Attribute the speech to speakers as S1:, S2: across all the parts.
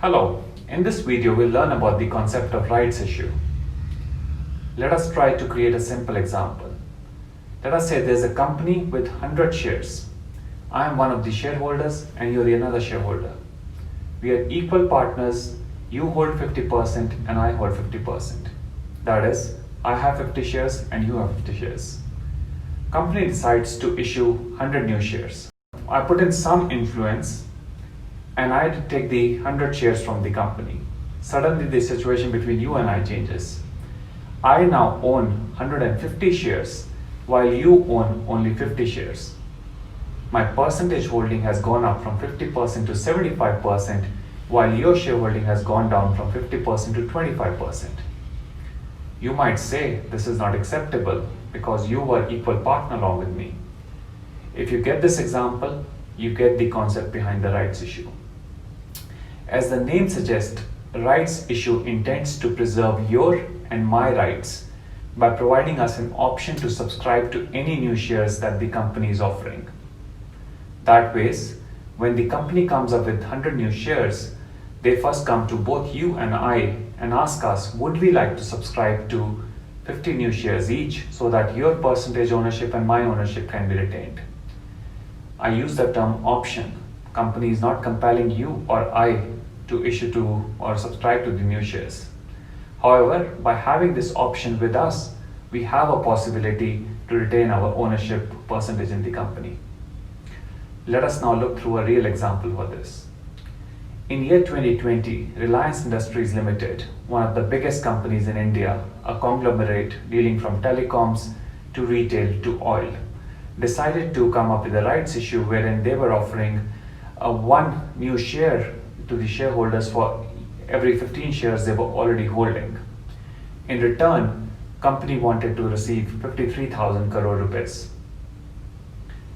S1: Hello, in this video we'll learn about the concept of rights issue. Let us try to create a simple example. Let us say there's a company with 100 shares. I am one of the shareholders and you're another shareholder. We are equal partners, you hold 50% and I hold 50%. That is, I have 50 shares and you have 50 shares. Company decides to issue 100 new shares. I put in some influence and I take the 100 shares from the company. Suddenly the situation between you and I changes. I now own 150 shares while you own only 50 shares. My percentage holding has gone up from 50% to 75% while your shareholding has gone down from 50% to 25%. You might say this is not acceptable because you were equal partner along with me. If you get this example, you get the concept behind the rights issue. As the name suggests, rights issue intends to preserve your and my rights by providing us an option to subscribe to any new shares that the company is offering. That way, when the company comes up with 100 new shares, they first come to both you and I and ask us, would we like to subscribe to 50 new shares each so that your percentage ownership and my ownership can be retained. I use the term option. Company is not compelling you or I to issue to or subscribe to the new shares. However, by having this option with us, we have a possibility to retain our ownership percentage in the company. Let us now look through a real example for this. In year 2020, Reliance Industries Limited, one of the biggest companies in India, a conglomerate dealing from telecoms to retail to oil, decided to come up with a rights issue wherein they were offering one new share to the shareholders for every 15 shares they were already holding. In return, company wanted to receive 53,000 crore rupees.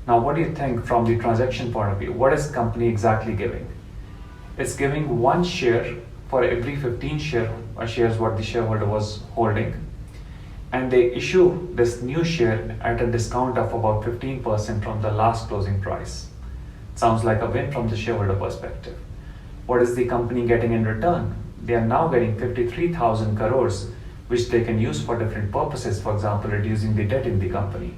S1: Now, what do you think from the transaction point of view? What is company exactly giving? It's giving one share for every 15 shares what the shareholder was holding, and they issue this new share at a discount of about 15% from the last closing price. Sounds like a win from the shareholder perspective. What is the company getting in return? They are now getting 53,000 crores, which they can use for different purposes, for example, reducing the debt in the company.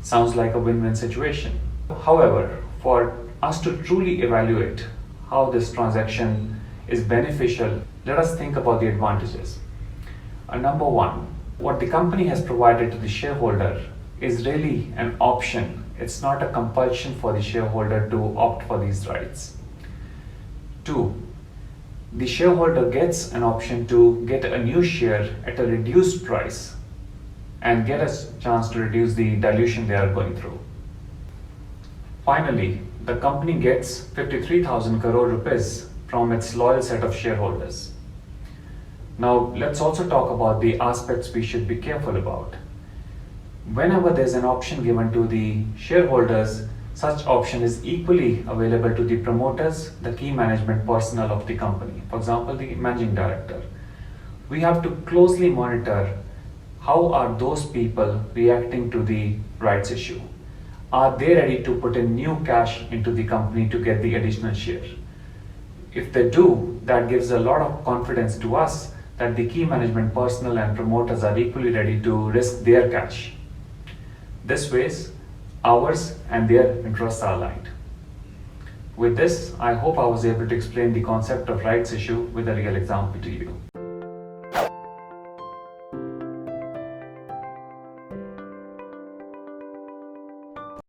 S1: Sounds like a win-win situation. However, for us to truly evaluate how this transaction is beneficial, let us think about the advantages. Number one, what the company has provided to the shareholder is really an option. It's not a compulsion for the shareholder to opt for these rights. Two, the shareholder gets an option to get a new share at a reduced price and get a chance to reduce the dilution they are going through. Finally, the company gets 53,000 crore rupees from its loyal set of shareholders. Now, let's also talk about the aspects we should be careful about. Whenever there's an option given to the shareholders, such option is equally available to the promoters, the key management personnel of the company. For example, the managing director. We have to closely monitor how are those people reacting to the rights issue. Are they ready to put in new cash into the company to get the additional share? If they do, that gives a lot of confidence to us that the key management personnel and promoters are equally ready to risk their cash. This way, ours and their interests are aligned. With this, I hope I was able to explain the concept of rights issue with a real example to you.